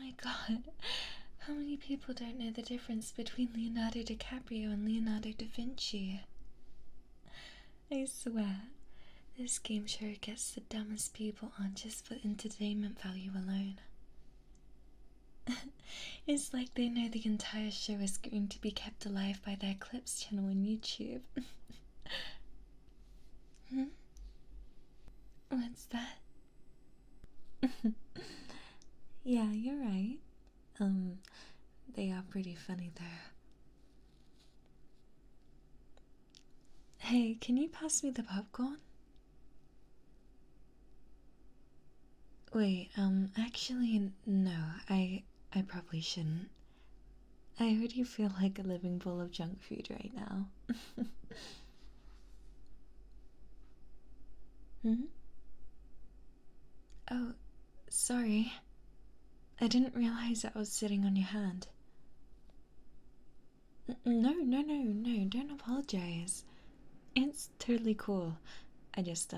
my god. How many people don't know the difference between Leonardo DiCaprio and Leonardo da Vinci? I swear, this game show gets the dumbest people on just for entertainment value alone. It's like they know the entire show is going to be kept alive by their clips channel on YouTube. What's that? Yeah, you're right. They are pretty funny though. Hey, can you pass me the popcorn? Wait, actually, no, I probably shouldn't. I already feel like a living bowl of junk food right now. Oh, sorry. I didn't realize I was sitting on your hand. No, don't apologize. It's totally cool. I just,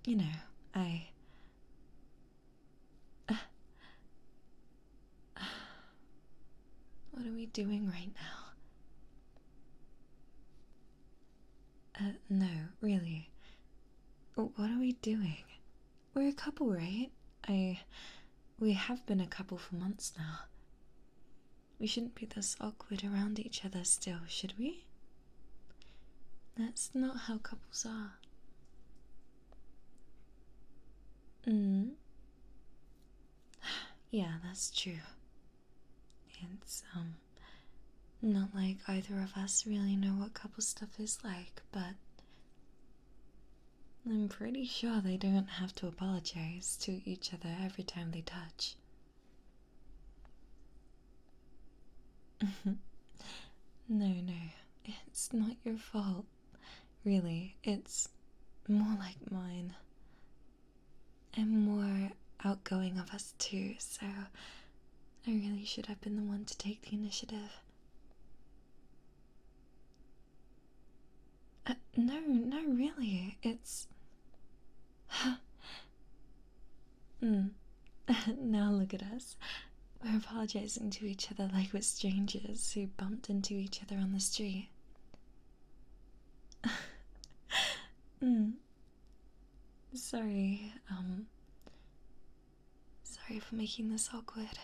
you know, I... What are we doing right now? No, really. What are we doing? We're a couple, right? We have been a couple for months now. We shouldn't be this awkward around each other still, should we? That's not how couples are. Yeah, that's true. It's, not like either of us really know what couple stuff is like, but I'm pretty sure they don't have to apologize to each other every time they touch. No, it's not your fault. Really, it's more like mine. I'm more outgoing of us too, so I really should have been the one to take the initiative. No, really, it's... Now look at us. We're apologizing to each other like we're strangers who bumped into each other on the street. Sorry, sorry for making this awkward.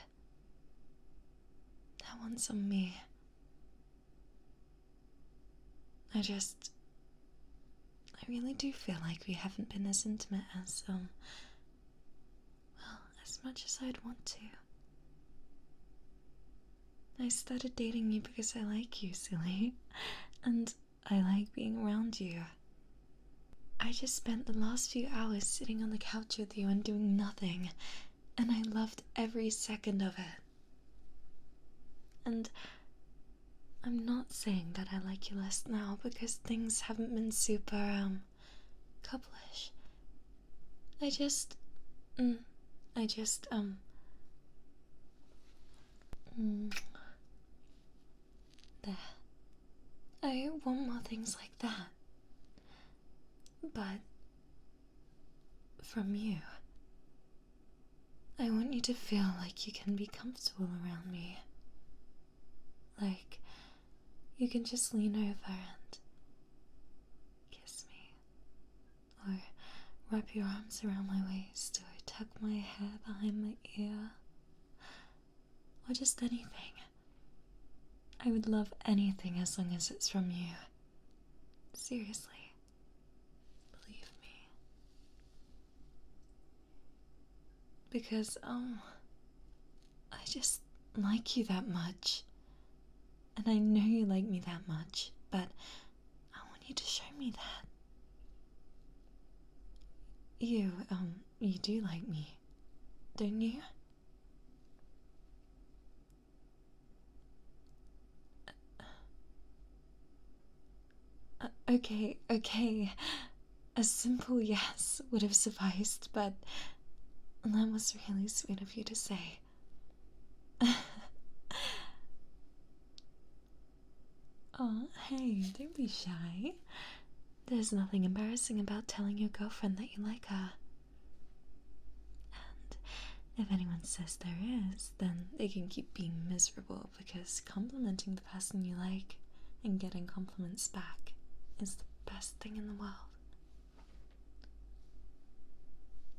That one's on me. I really do feel like we haven't been as intimate as, well, as much as I'd want to. I started dating you because I like you, silly, and I like being around you. I just spent the last few hours sitting on the couch with you and doing nothing, and I loved every second of it. And I'm not saying that I like you less now because things haven't been super, couplish. There. I want more things like that. But from you, I want you to feel like you can be comfortable around me. Like you can just lean over and kiss me, or wrap your arms around my waist, or tuck my hair behind my ear, or just anything. I would love anything as long as it's from you. Seriously. Believe me. Because, I just like you that much. And I know you like me that much, but I want you to show me that. You do like me, don't you? Okay. A simple yes would have sufficed, but that was really sweet of you to say. Oh, hey, don't be shy. There's nothing embarrassing about telling your girlfriend that you like her. And If anyone says there is, then they can keep being miserable because complimenting the person you like and getting compliments back is the best thing in the world.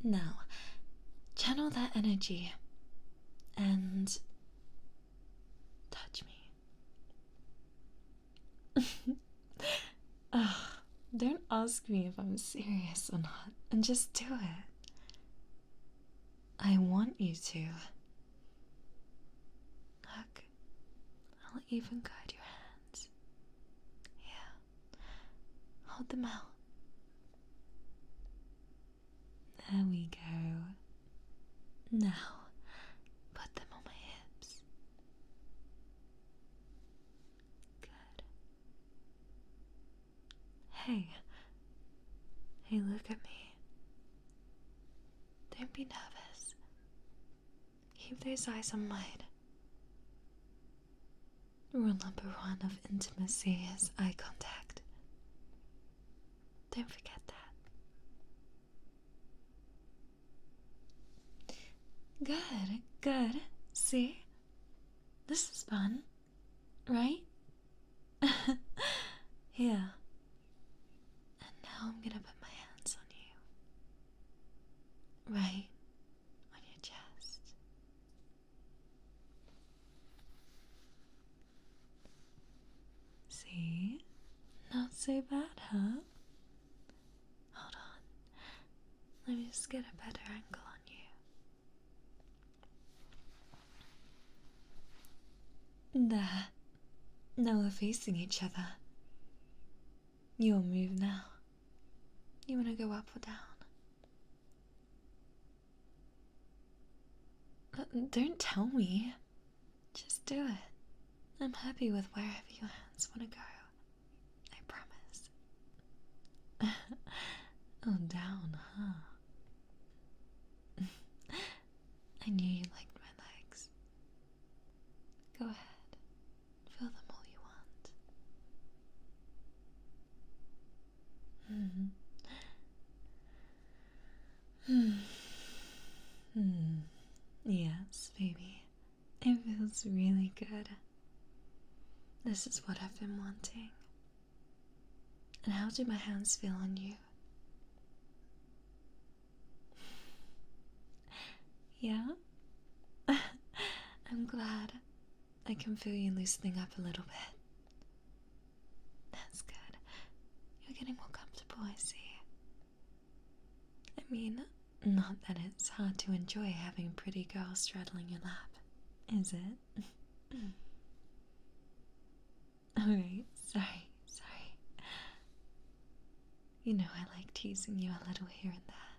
Now, channel that energy and touch me. Ugh, don't ask me if I'm serious or not, and just do it. I want you to. Look, I'll even guide your hands. Here, hold them out. There we go. Now, put them on my hips. Good. Hey, look at me. Don't be nervous. Keep those eyes on mine. Rule number 1 of intimacy is eye contact. Don't forget that. Good, good. See? This is fun, right? Here. And now I'm gonna put my hands on you. Right on your chest. See? Not so bad, huh? Hold on. Let me just get a better angle on you. There. Now we're facing each other. Your move now. You wanna go up or down? Don't tell me. Just do it. I'm happy with wherever your hands wanna go. I promise. Oh, down, huh? I knew you liked my legs. Go ahead. Feel them all you want. Yes, baby. It feels really good. This is what I've been wanting. And how do my hands feel on you? Yeah? I'm glad. I can feel you loosening up a little bit. That's good. You're getting more comfortable, I see. I mean, not that it's hard to enjoy having a pretty girl straddling your lap, is it? Alright, sorry. You know I like teasing you a little here and there.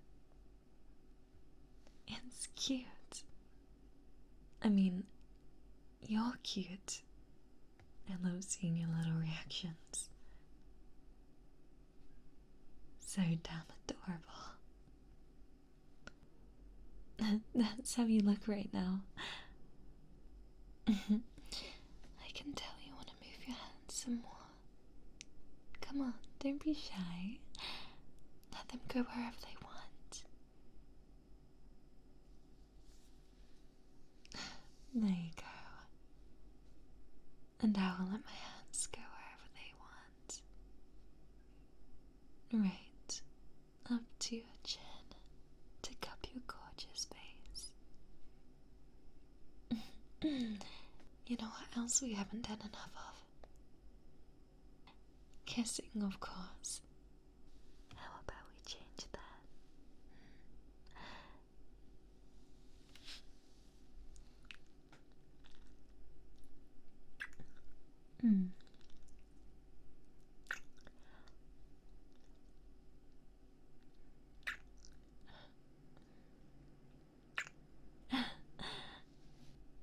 It's cute. I mean, you're cute. I love seeing your little reactions. So damn adorable. That's how you look right now. I can tell you want to move your hands some more. Come on, don't be shy. Let them go wherever they want. There you go. And I will let my hands go wherever they want. Right up to your chin to cup your gorgeous face. You know what else we haven't done enough of? Kissing, of course. How about we change that?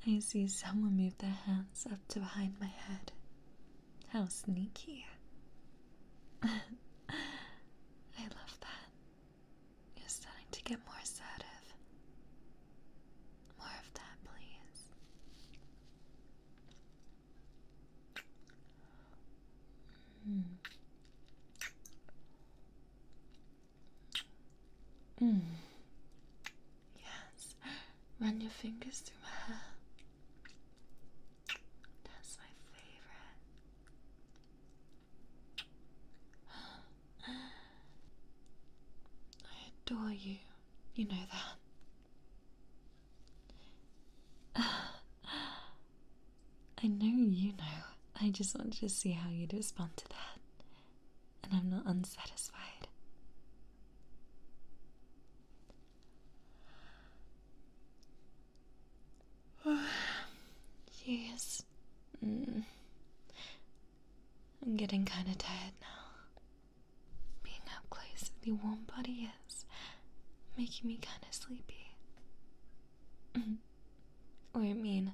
I see someone move their hands up to behind my head. How sneaky. I love that. You're starting to get more assertive. More of that, please. Yes. Run your fingers through my hair. That's my favorite. I adore you. You know that. I know you know. I just wanted to see how you'd respond to that. And I'm not unsatisfied. Jeez. I'm getting kind of tired now. Being up close with your warm body is making me kind of sleepy. Or I mean,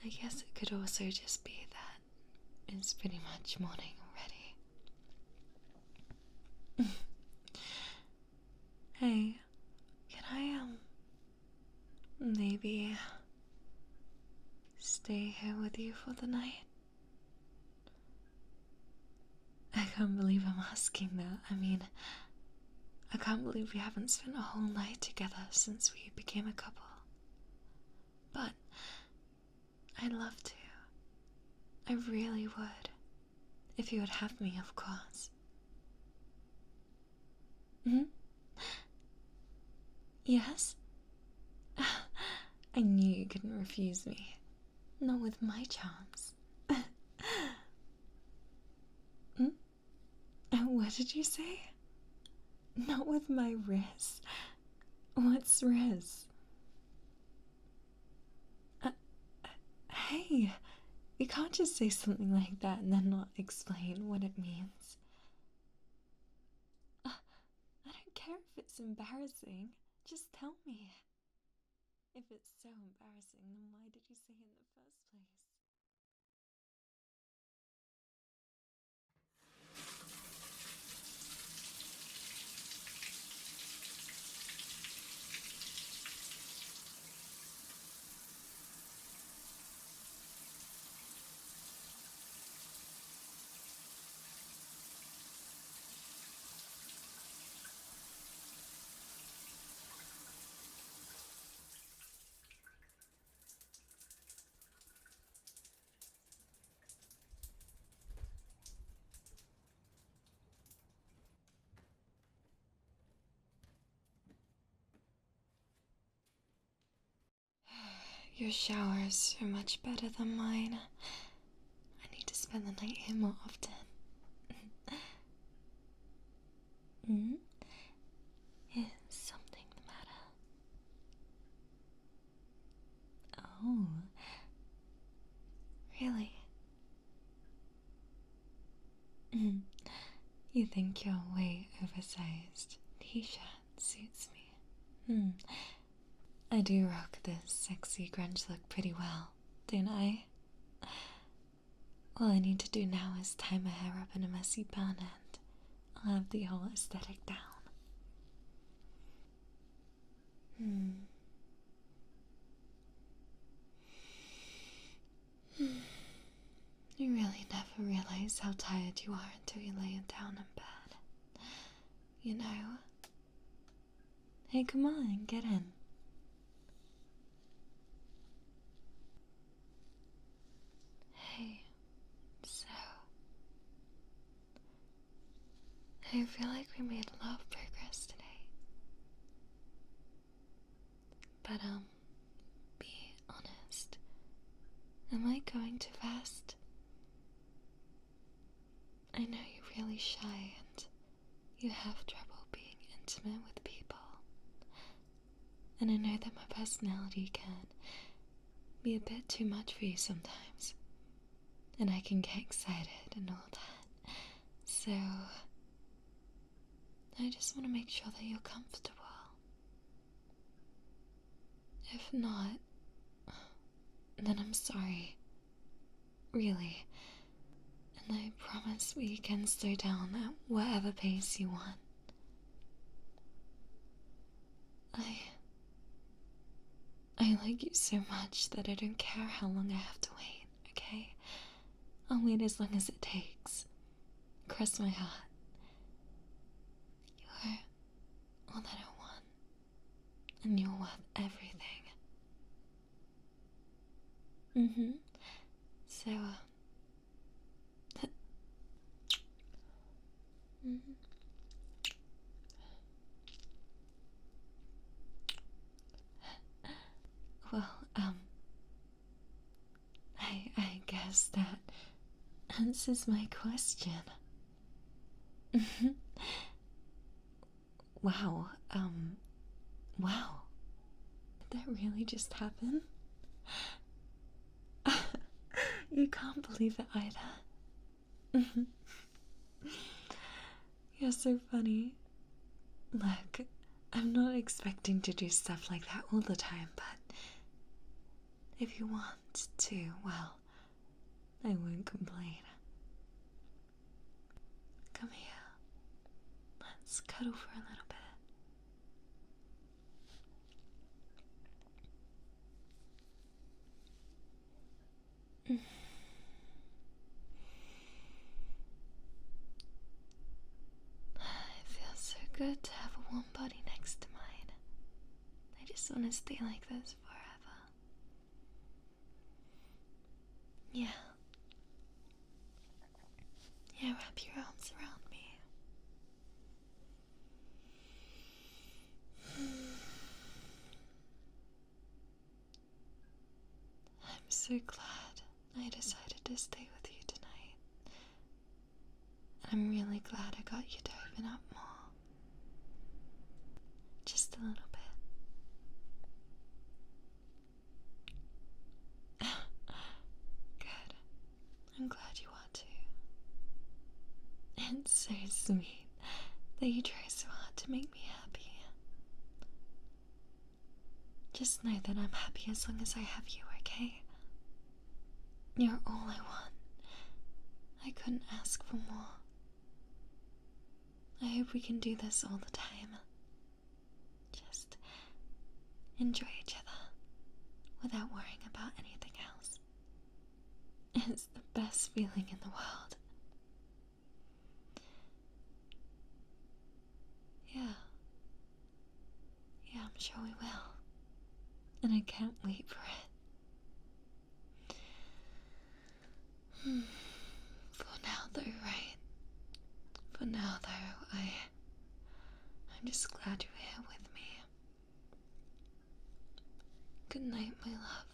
I guess it could also just be that it's pretty much morning already. Hey, can I, maybe stay here with you for the night? I can't believe I'm asking that. I mean, I can't believe we haven't spent a whole night together since we became a couple. But I'd love to. I really would. If you would have me, of course. Yes? I knew you couldn't refuse me. Not with my charms. What did you say? Not with my wrist. What's wrist? Hey, you can't just say something like that and then not explain what it means. I don't care if it's embarrassing. Just tell me. If it's so embarrassing, then why did you say it in the first place? Your showers are much better than mine. I need to spend the night here more often. Is something the matter? Oh, really? You think your way oversized t-shirt suits me? I do rock this sexy grunge look pretty well, don't I? All I need to do now is tie my hair up in a messy bun and I'll have the whole aesthetic down. You really never realize how tired you are until you lay it down in bed. You know? Hey, come on, get in. Hey, so... I feel like we made a lot of progress today. But, be honest. Am I going too fast? I know you're really shy and you have trouble being intimate with people. And I know that my personality can be a bit too much for you sometimes. And I can get excited and all that. So, I just want to make sure that you're comfortable. If not, then I'm sorry. Really. And I promise we can slow down at whatever pace you want. I like you so much that I don't care how long I have to wait, okay? I'll wait as long as it takes. Cross my heart. You're all that I want. And you're worth everything. Mm-hmm. So, mhm. Well, I guess that answers my question. Wow, wow. Did that really just happen? You can't believe it either. You're so funny. Look, I'm not expecting to do stuff like that all the time, but if you want to, well, I won't complain. Come here. Let's cuddle for a little bit. It feels so good to have a warm body next to mine. I just want to stay like this forever. Yeah. Yeah, wrap your arms around me. I'm so glad I decided to stay with you tonight. And I'm really glad I got you to open up more. Just a little bit. Good. I'm glad you are too. It's so sweet that you try so hard to make me happy. Just know that I'm happy as long as I have you, okay? You're all I want. I couldn't ask for more. I hope we can do this all the time. Just enjoy each other without worrying about anything else. It's the best feeling in the world. Yeah. Yeah, I'm sure we will. And I can't wait for it. For now though, right? For now though, I'm just glad you're here with me. Good night, my love.